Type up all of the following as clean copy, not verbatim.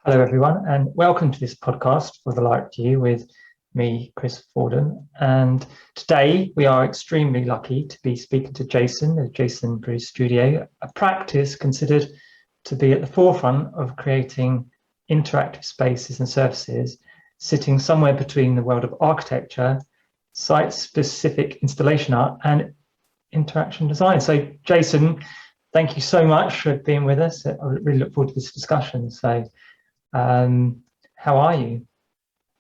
Hello, everyone, and welcome to this podcast for the Light View with me, Chris Fordham. And today we are extremely lucky to be speaking to Jason at Jason Bruges Studio, a practice considered to be at the forefront of creating interactive spaces and services, sitting somewhere between the world of architecture, site-specific installation art, and interaction design. So, Jason, thank you so much for being with us. I really look forward to this discussion. How are you?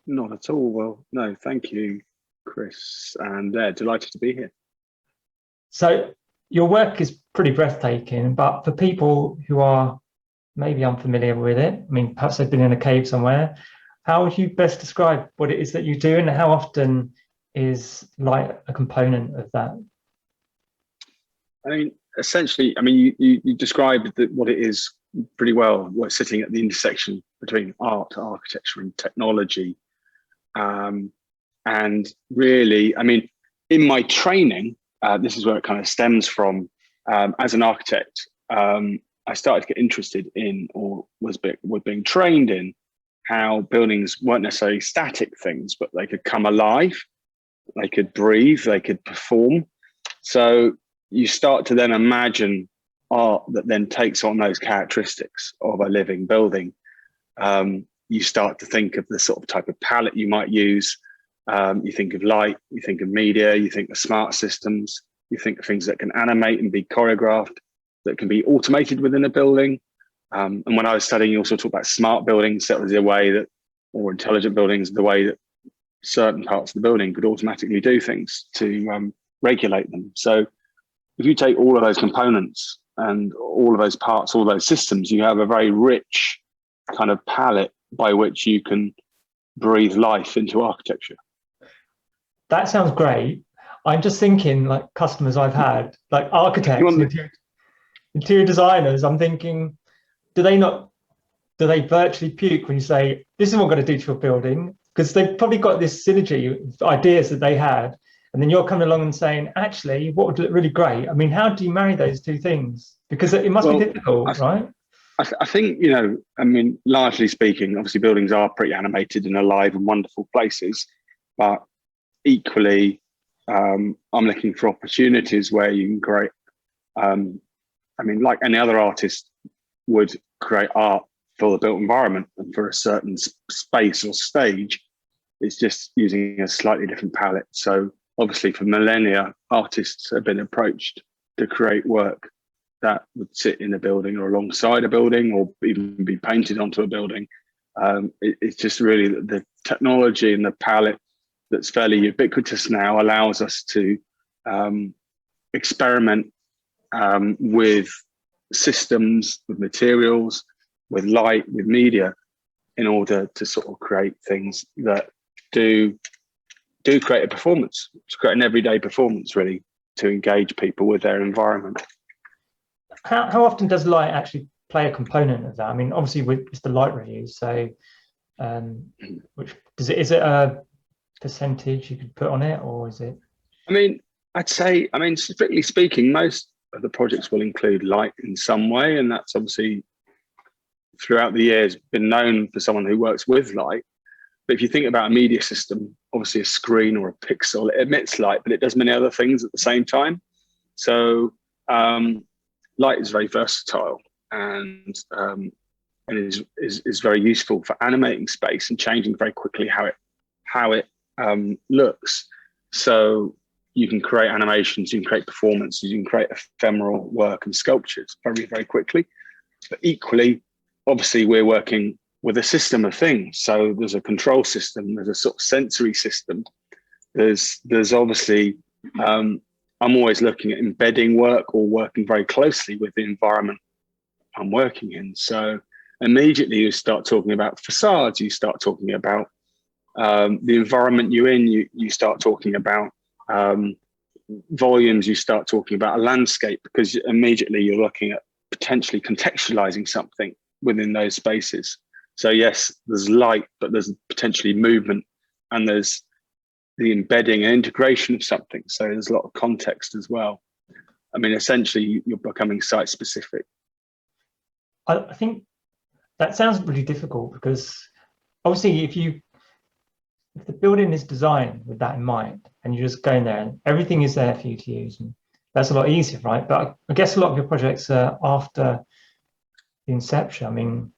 Not at all. Well, no, thank you, Chris, and delighted to be here. So your work is pretty breathtaking, but for people who are maybe unfamiliar with it, I mean, perhaps they've been in a cave somewhere, how would you best describe what it is that you do and how often is light a component of that? I mean, essentially, you described what it is pretty well. We're sitting at the intersection between art, architecture, and technology. And really, I mean, in my training, this is where it kind of stems from. As an architect, I started to get interested in, or was being trained in, how buildings weren't necessarily static things, but they could come alive, they could breathe, they could perform. So you start to then imagine art that then takes on those characteristics of a living building. You start to think of the sort of type of palette you might use. You think of light, you think of media, you think of smart systems, you think of things that can animate and be choreographed, that can be automated within a building. And when I was studying, you also talk about smart buildings. That was the way that, or intelligent buildings, the way that certain parts of the building could automatically do things to regulate them. So if you take all of those components and all of those parts, all those systems, you have a very rich kind of palette by which you can breathe life into architecture. That sounds great. I'm just thinking, like customers I've had, like architects, interior designers, I'm thinking, do they virtually puke when you say, this is what I'm going to do to your building? Because they've probably got this synergy of ideas that they had. And then you're coming along and saying, actually, what would look really great? I mean, how do you marry those two things? Because it must be difficult, right? I think, largely speaking, obviously buildings are pretty animated and alive and wonderful places, but equally, I'm looking for opportunities where you can create, like any other artist would create art for the built environment and for a certain space or stage. It's just using a slightly different palette. So obviously for millennia, artists have been approached to create work that would sit in a building or alongside a building or even be painted onto a building. It's just really the technology and the palette that's fairly ubiquitous now allows us to experiment with systems, with materials, with light, with media, in order to sort of create things that do create a performance, to create an everyday performance, really, to engage people with their environment. How often does light actually play a component of that? I mean, obviously it's the light review, so is it a percentage you could put on it, or is it? I'd say, strictly speaking, most of the projects will include light in some way, and that's obviously throughout the years been known for someone who works with light. But if you think about a media system, obviously a screen or a pixel, it emits light, but it does many other things at the same time. So light is very versatile and is very useful for animating space and changing very quickly how it looks. So you can create animations, you can create performances, you can create ephemeral work and sculptures very, very quickly. But equally, obviously, we're working with a system of things. So there's a control system, there's a sort of sensory system. There's obviously, I'm always looking at embedding work or working very closely with the environment I'm working in. So immediately you start talking about facades, you start talking about the environment you're in, you start talking about volumes, you start talking about a landscape, because immediately you're looking at potentially contextualizing something within those spaces. So yes, there's light, but there's potentially movement, and there's the embedding and integration of something. So there's a lot of context as well. Essentially you're becoming site specific. I think that sounds really difficult because obviously if the building is designed with that in mind and you're just going there and everything is there for you to use, and that's a lot easier, right? But I guess a lot of your projects are after the inception. I mean,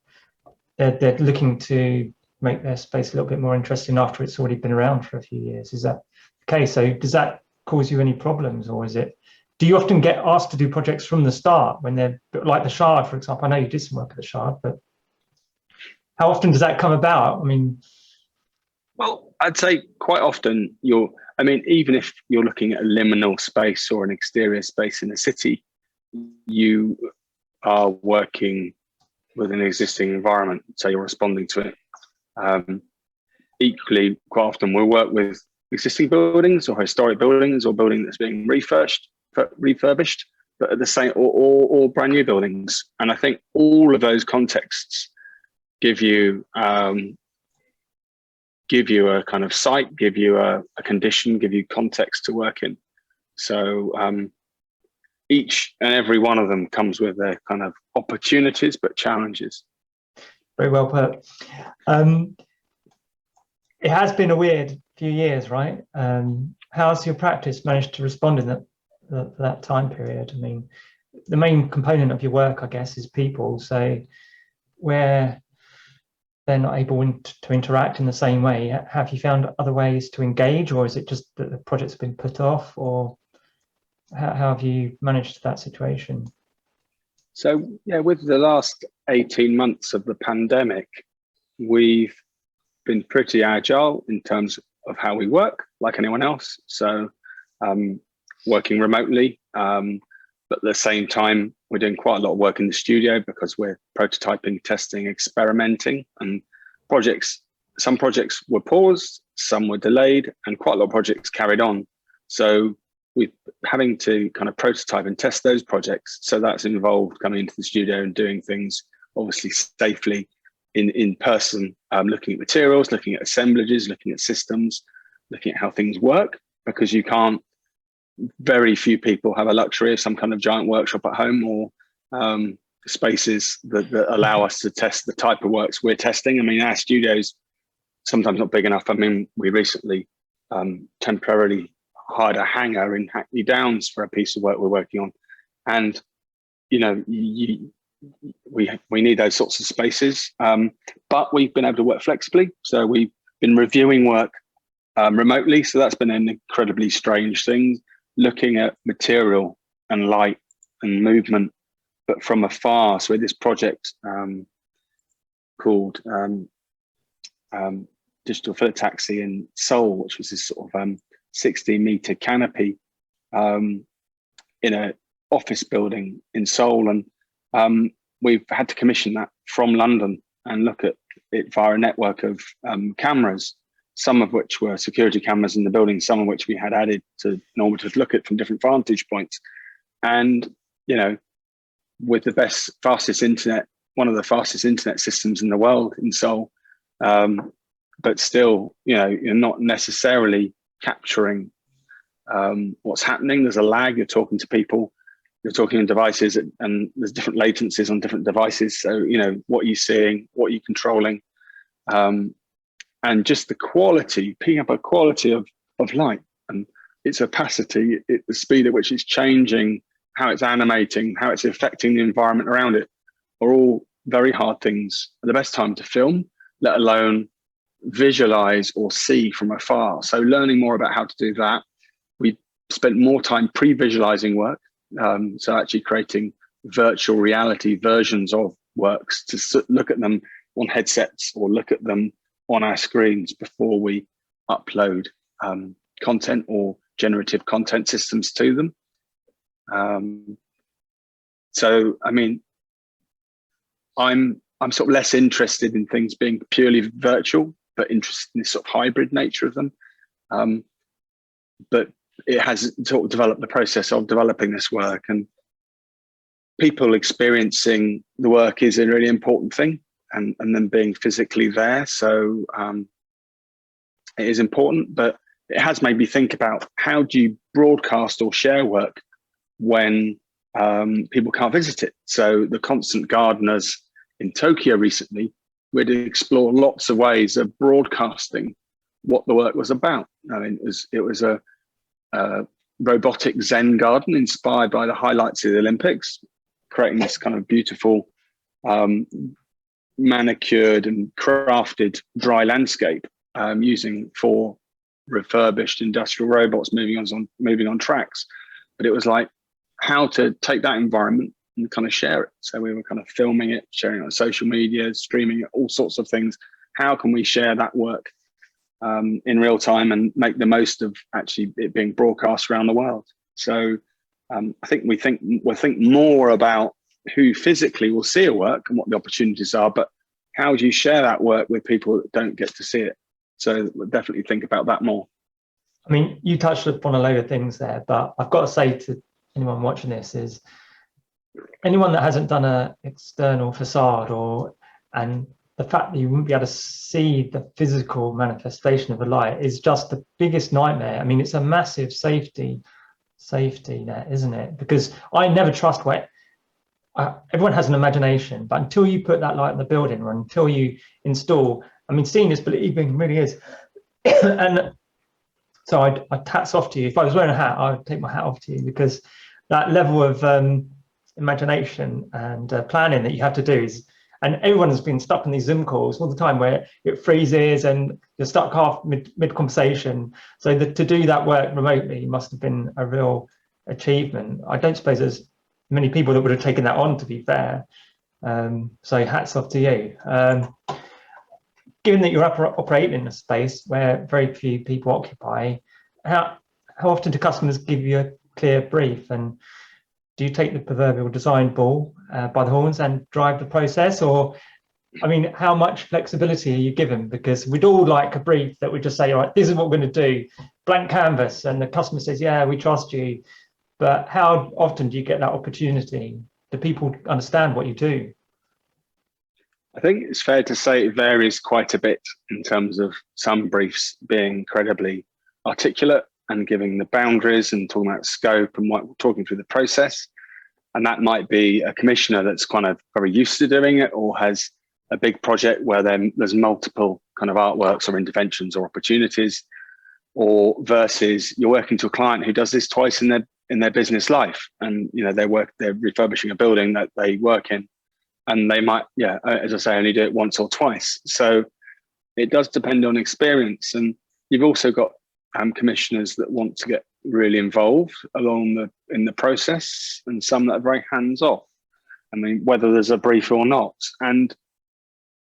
they're looking to make their space a little bit more interesting after it's already been around for a few years. Is that okay? So does that cause you any problems, or do you often get asked to do projects from the start when they're like the Shard, for example? I know you did some work at the Shard, but how often does that come about? I mean, Well, I'd say quite often even if you're looking at a liminal space or an exterior space in a city, you are working with an existing environment, so you're responding to it. Equally, quite often we'll work with existing buildings or historic buildings or building that's being refurbished, but at the same or brand new buildings. And I think all of those contexts give you a kind of site, give you a condition, give you context to work in. So each and every one of them comes with their kind of opportunities, but challenges. very well put. It has been a weird few years, right? How's your practice managed to respond in that time period? I mean, the main component of your work, I guess, is people. So where they're not able to interact in the same way, have you found other ways to engage, or is it just that the project's been put off, or how have you managed that situation? So yeah, with the last 18 months of the pandemic, we've been pretty agile in terms of how we work, like anyone else. So working remotely, but at the same time, we're doing quite a lot of work in the studio because we're prototyping, testing, experimenting, and some projects were paused, some were delayed, and quite a lot of projects carried on. So we're having to kind of prototype and test those projects. So that's involved coming into the studio and doing things obviously safely in person, looking at materials, looking at assemblages, looking at systems, looking at how things work, because very few people have a luxury of some kind of giant workshop at home or spaces that allow us to test the type of works we're testing. I mean, our studio's sometimes not big enough. I mean, we recently temporarily hired a hangar in Hackney Downs for a piece of work we're working on. And, we need those sorts of spaces, but we've been able to work flexibly. So we've been reviewing work remotely. So that's been an incredibly strange thing, looking at material and light and movement, but from afar. So with this project called Digital Fillet Taxi in Seoul, which was this sort of 60-meter canopy in an office building in Seoul. And we've had to commission that from London and look at it via a network of cameras, some of which were security cameras in the building, some of which we had added in order to look at from different vantage points. And, with the fastest internet, one of the fastest internet systems in the world in Seoul, but still, you're not necessarily capturing what's happening. There's a lag. You're talking to people, you're talking on devices, and there's different latencies on different devices. So, what are you seeing, what are you controlling? And just the quality, picking up a quality of light and its opacity, the speed at which it's changing, how it's animating, how it's affecting the environment around it, are all very hard things at the best time to film, let alone visualize or see from afar. So learning more about how to do that, we spent more time pre-visualizing work. So actually creating virtual reality versions of works to look at them on headsets or look at them on our screens before we upload content or generative content systems to them. So, I mean, I'm sort of less interested in things being purely virtual, but interested in this sort of hybrid nature of them. But it has sort of developed the process of developing this work, and people experiencing the work is a really important thing, and then being physically there. So it is important, but it has made me think about how do you broadcast or share work when people can't visit it. So the constant gardeners in Tokyo recently, we'd explore lots of ways of broadcasting what the work was about. I mean, it was a robotic Zen garden inspired by the highlights of the Olympics, creating this kind of beautiful, manicured and crafted dry landscape using 4 refurbished industrial robots moving on tracks. But it was like how to take that environment and kind of share it. So we were kind of filming it, sharing it on social media, streaming it, all sorts of things. How can we share that work in real time and make the most of actually it being broadcast around the world? So I think we'll think more about who physically will see a work and what the opportunities are, but how do you share that work with people that don't get to see it? So we'll definitely think about that more. I mean, you touched upon a load of things there, but I've got to say to anyone watching this is anyone that hasn't done an external facade and the fact that you wouldn't be able to see the physical manifestation of a light is just the biggest nightmare. I mean, it's a massive safety net, isn't it? Because I never trust everyone has an imagination, but until you put that light in the building or until you install, I mean, seeing is believing really is. And so I'd hats off to you. If I was wearing a hat, I'd take my hat off to you, because that level of imagination and planning that you have to do is, and everyone has been stuck in these Zoom calls all the time where it freezes and you're stuck half mid conversation. So to do that work remotely must have been a real achievement. I don't suppose there's many people that would have taken that on, to be fair. So hats off to you. Given that you're operating in a space where very few people occupy, how often do customers give you a clear brief, and do you take the proverbial design ball by the horns and drive the process? Or, I mean, how much flexibility are you given? Because we'd all like a brief that would just say, all right, this is what we're going to do, blank canvas, and the customer says, yeah, we trust you. But how often do you get that opportunity? Do people understand what you do? I think it's fair to say it varies quite a bit in terms of some briefs being incredibly articulate and giving the boundaries and talking about scope and talking through the process. And that might be a commissioner that's kind of very used to doing it, or has a big project where there's multiple kind of artworks or interventions or opportunities, or versus you're working to a client who does this twice in their business life. And, you know, they're refurbishing a building that they work in, and they might, as I say, only do it once or twice. So it does depend on experience. And you've also got commissioners that want to get really involved in the process, and some that are very hands off. I mean, whether there's a brief or not. And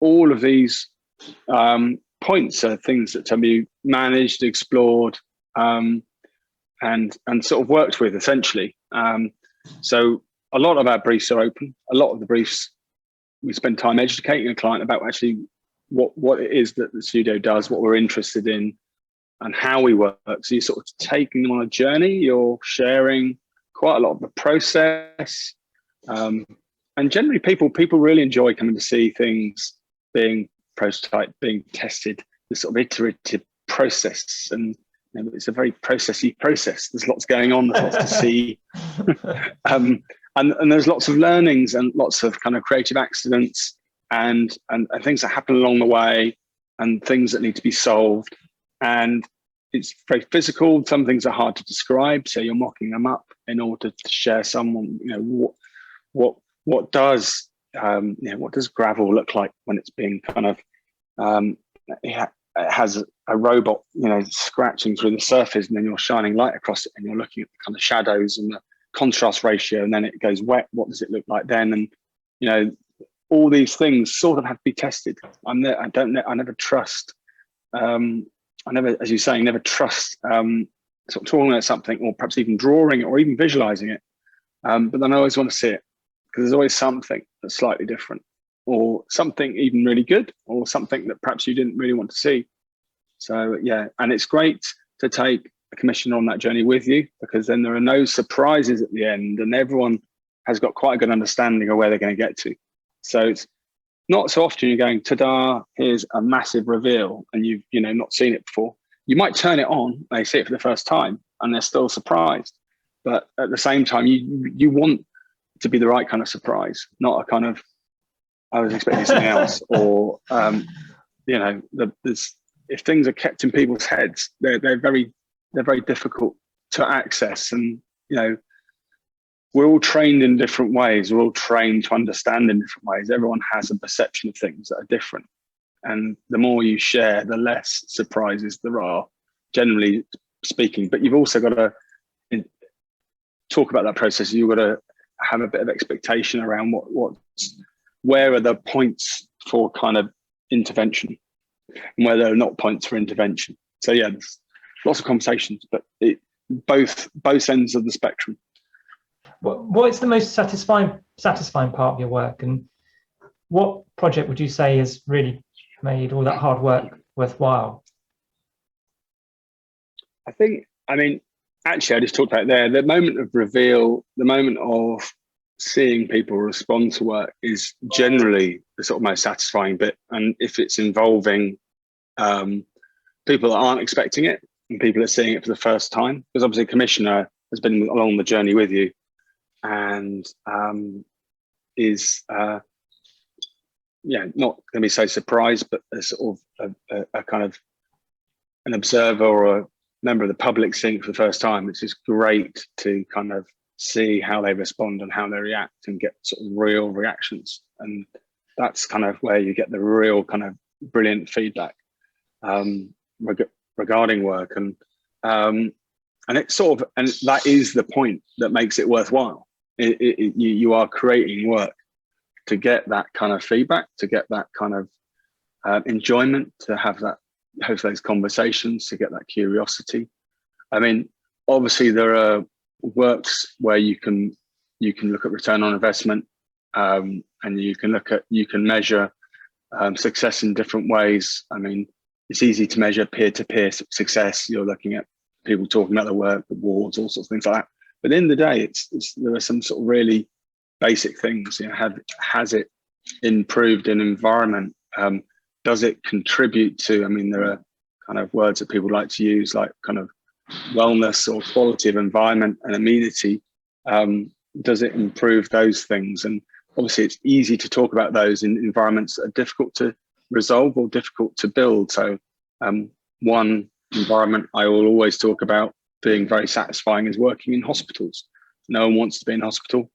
all of these points are things that can be managed, explored, and sort of worked with, essentially. So a lot of our briefs are open. A lot of the briefs, we spend time educating a client about actually what it is that the studio does, what we're interested in, and how we work. So you're sort of taking them on a journey. You're sharing quite a lot of the process. And generally people really enjoy coming to see things being prototyped, being tested, the sort of iterative process. And it's a very processy process. There's lots going on, there's lots to see. And there's lots of learnings and lots of kind of creative accidents and things that happen along the way, and things that need to be solved. And it's very physical. Some things are hard to describe, so you're mocking them up in order to share someone, what does gravel look like when it's being kind of it has a robot, scratching through the surface, and then you're shining light across it, and you're looking at the kind of shadows and the contrast ratio, and then it goes wet. What does it look like then? And all these things sort of have to be tested. I never trust. As you say, never trust sort of talking about something, or perhaps even drawing it, or even visualizing it. But then I always want to see it, because there's always something that's slightly different, or something even really good, or something that perhaps you didn't really want to see. So yeah, and it's great to take a commissioner on that journey with you, because then there are no surprises at the end, and everyone has got quite a good understanding of where they're going to get to. So it's not so often you're going, ta-da, here's a massive reveal, and you've not seen it before. You might turn it on, they see it for the first time, and they're still surprised. But at the same time, you want to be the right kind of surprise, not a kind of I was expecting something else. Or, if things are kept in people's heads, they're very difficult to access. And, we're all trained in different ways. We're all trained to understand in different ways. Everyone has a perception of things that are different. And the more you share, the less surprises there are, generally speaking. But you've also got to talk about that process. You've got to have a bit of expectation around where are the points for kind of intervention and where there are not points for intervention. So yeah, there's lots of conversations, but both ends of the spectrum. What is the most satisfying part of your work, and what project would you say has really made all that hard work worthwhile? Actually, I just talked about there, the moment of reveal, the moment of seeing people respond to work is generally the sort of most satisfying bit. And if it's involving people that aren't expecting it and people are seeing it for the first time, because obviously a commissioner has been along the journey with you and is not going to be so surprised, but a sort of a kind of an observer or a member of the public seeing it for the first time. It's just great to kind of see how they respond and how they react and get sort of real reactions. And that's kind of where you get the real kind of brilliant feedback regarding work. And it's sort of, and that is the point that makes it worthwhile. You are creating work to get that kind of feedback, to get that kind of enjoyment, to have those conversations, to get that curiosity. I mean, obviously there are works where you can look at return on investment, and you can measure success in different ways. I mean, it's easy to measure peer-to-peer success. You're looking at people talking about the work, awards, all sorts of things like that. But at the end of the day, there are some sort of really basic things. Has it improved an environment? Does it contribute to? I mean, there are kind of words that people like to use, like kind of wellness or quality of environment and amenity. Does it improve those things? And obviously, it's easy to talk about those in environments that are difficult to resolve or difficult to build. So, one environment I will always talk about being very satisfying is working in hospitals. No one wants to be in hospital.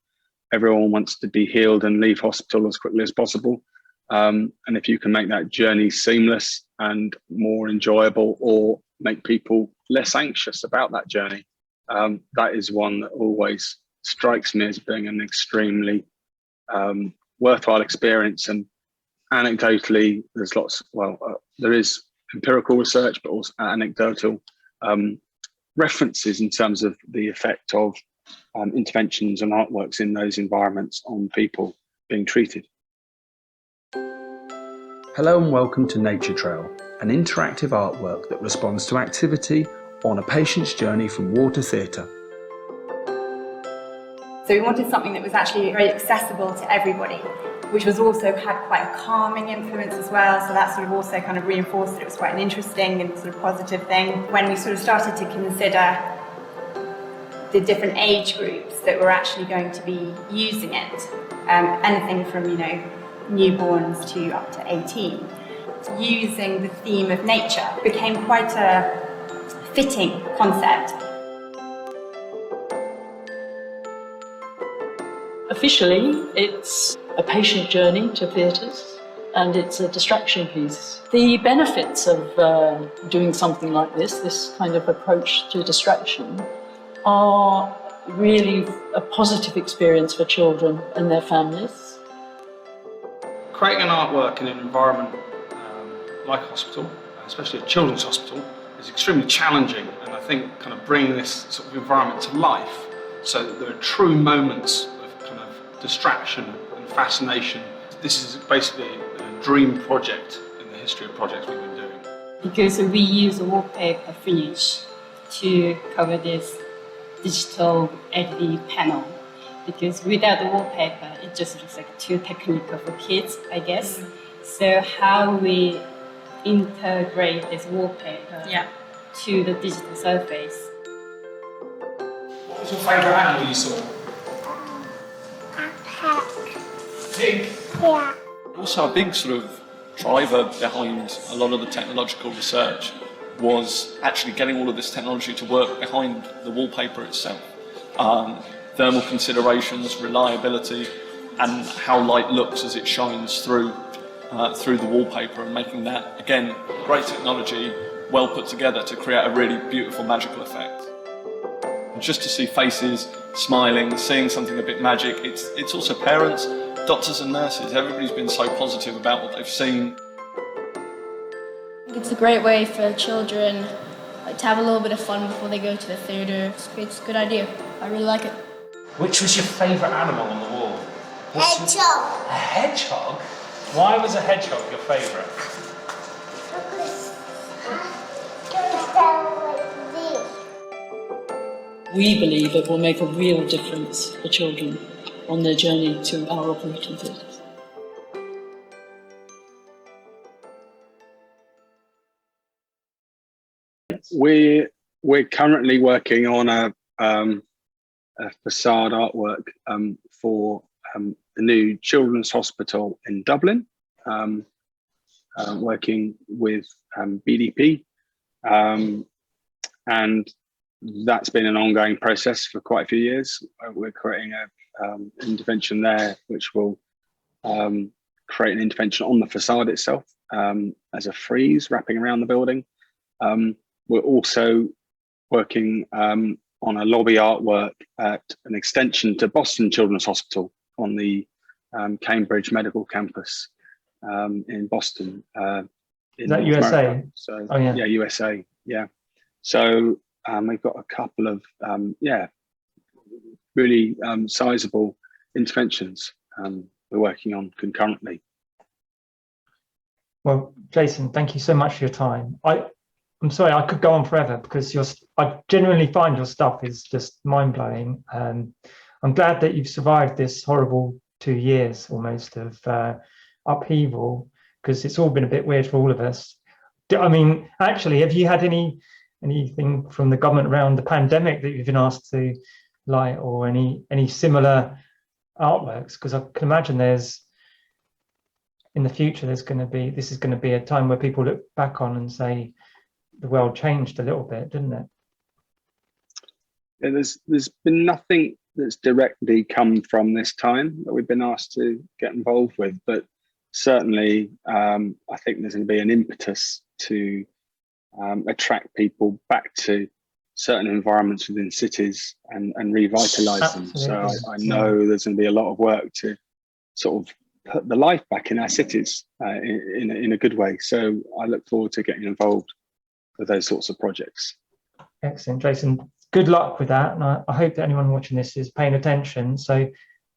Everyone wants to be healed and leave hospital as quickly as possible. And if you can make that journey seamless and more enjoyable, or make people less anxious about that journey, that is one that always strikes me as being an extremely worthwhile experience. And anecdotally, there's there is empirical research, but also anecdotal references in terms of the effect of interventions and artworks in those environments on people being treated. Hello and welcome to Nature Trail, an interactive artwork that responds to activity on a patient's journey from war to theatre. So we wanted something that was actually very accessible to everybody, which was also had quite a calming influence as well. So that sort of also kind of reinforced that it was quite an interesting and sort of positive thing. When we sort of started to consider the different age groups that were actually going to be using it, anything from, newborns to up to 18, using the theme of nature became quite a fitting concept. Officially, it's a patient journey to theatres, and it's a distraction piece. The benefits of doing something like this kind of approach to distraction, are really a positive experience for children and their families. Creating an artwork in an environment like a hospital, especially a children's hospital, is extremely challenging, and I think kind of bringing this sort of environment to life so that there are true moments of kind of distraction and fascination. This is basically a dream project in the history of projects we've been doing. Because we use a wallpaper finish to cover this digital LED panel. Because without the wallpaper, it just looks like too technical for kids, I guess. So how we integrate this wallpaper to the digital surface. What was your favourite animal you saw? A pig. Pig? Yeah. Also, a big sort of driver behind a lot of the technological research was actually getting all of this technology to work behind the wallpaper itself. Thermal considerations, reliability, and how light looks as it shines through the wallpaper, and making that, again, great technology, well put together to create a really beautiful magical effect. And just to see faces smiling, seeing something a bit magic, it's also parents, doctors and nurses, everybody's been so positive about what they've seen. It's a great way for children to have a little bit of fun before they go to the theatre. It's a good idea. I really like it. Which was your favourite animal on the wall? Hedgehog. A hedgehog? Why was a hedgehog your favourite? We believe it will make a real difference for children on their journey to our operating theatres. We're currently working on a facade artwork for the new children's hospital in Dublin, working with BDP, and that's been an ongoing process for quite a few years. We're creating an intervention there which will create an intervention on the facade itself as a frieze wrapping around the building. We're also working on a lobby artwork at an extension to Boston Children's Hospital on the Cambridge Medical Campus in Boston. Is that USA? America. So, oh, yeah. Yeah, USA. Yeah. So we've got a couple of really sizable interventions we're working on concurrently. Well, Jason, thank you so much for your time. I'm sorry, I could go on forever because I genuinely find your stuff is just mind-blowing. I'm glad that you've survived this horrible 2 years almost of upheaval, because it's all been a bit weird for all of us. I mean, actually, have you had anything from the government around the pandemic that you've been asked to light, or any similar artworks? Because I can imagine in the future this is going to be a time where people look back on and say, the world changed a little bit, didn't it? Yeah, there's been nothing that's directly come from this time that we've been asked to get involved with, but certainly I think there's going to be an impetus to attract people back to certain environments within cities and revitalise them. So I know there's going to be a lot of work to sort of put the life back in our cities in a good way. So I look forward to getting involved with those sorts of projects. Excellent, Jason. Good luck with that. And I hope that anyone watching this is paying attention. So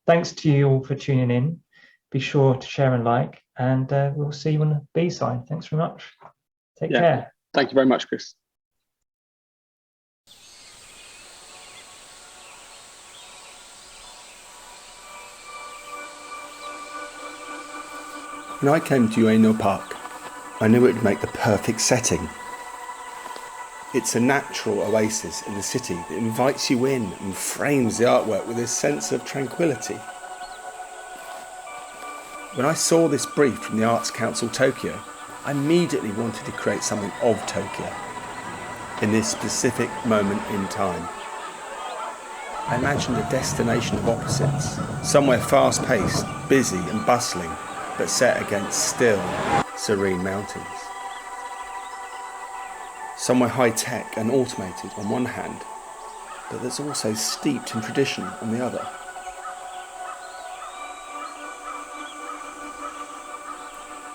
thanks to you all for tuning in. Be sure to share and like, and we'll see you on the B-side. Thanks very much. Take care. Thank you very much, Chris. When I came to Ueno Park, I knew it would make the perfect setting. It's a natural oasis in the city that invites you in and frames the artwork with a sense of tranquility. When I saw this brief from the Arts Council Tokyo, I immediately wanted to create something of Tokyo in this specific moment in time. I imagined a destination of opposites, somewhere fast-paced, busy and bustling, but set against still, serene mountains. Somewhere high-tech and automated on one hand, but that's also steeped in tradition on the other.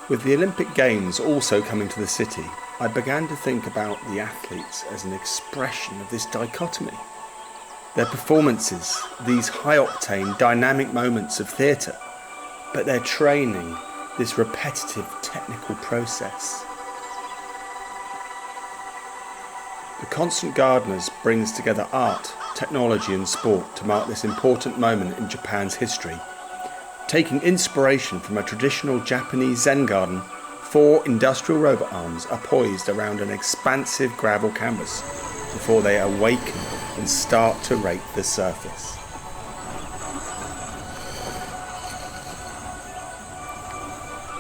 With the Olympic Games also coming to the city, I began to think about the athletes as an expression of this dichotomy. Their performances, these high-octane, dynamic moments of theatre, but their training, this repetitive technical process. The Constant Gardeners brings together art, technology and sport to mark this important moment in Japan's history. Taking inspiration from a traditional Japanese Zen garden, 4 industrial robot arms are poised around an expansive gravel canvas before they awaken and start to rake the surface.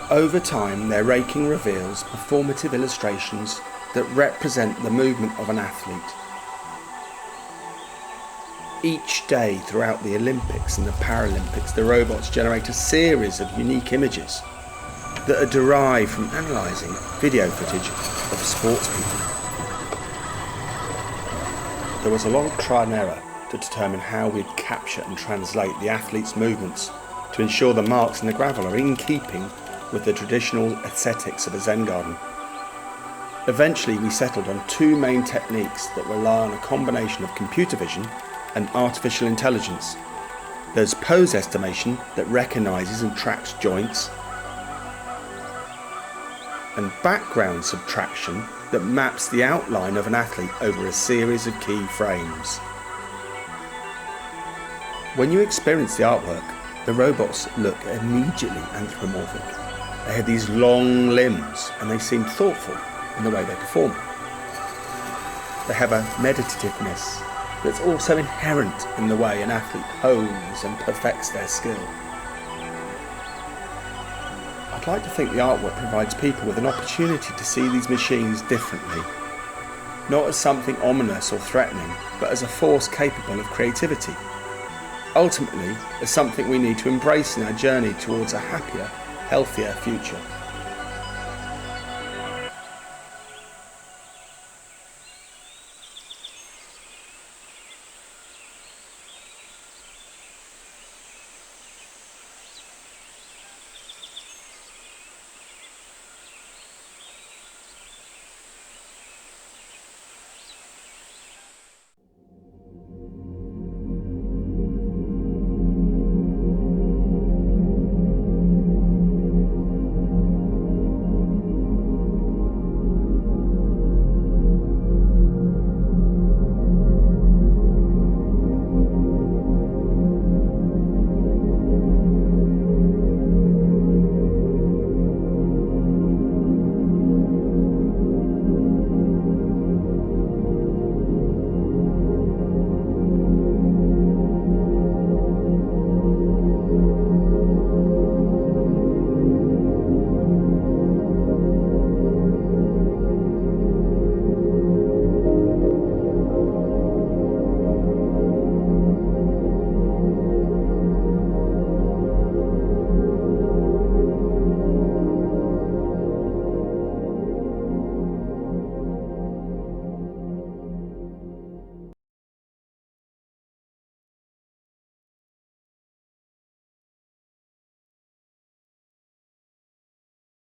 Over time, their raking reveals performative illustrations that represent the movement of an athlete. Each day throughout the Olympics and the Paralympics, the robots generate a series of unique images that are derived from analysing video footage of sports people. There was a lot of trial and error to determine how we'd capture and translate the athletes' movements to ensure the marks in the gravel are in keeping with the traditional aesthetics of a Zen garden. Eventually we settled on two main techniques that rely on a combination of computer vision and artificial intelligence. There's pose estimation that recognises and tracks joints, and background subtraction that maps the outline of an athlete over a series of key frames. When you experience the artwork, the robots look immediately anthropomorphic. They have these long limbs and they seem thoughtful in the way they perform. They have a meditativeness that's also inherent in the way an athlete hones and perfects their skill. I'd like to think the artwork provides people with an opportunity to see these machines differently, not as something ominous or threatening, but as a force capable of creativity. Ultimately, as something we need to embrace in our journey towards a happier, healthier future.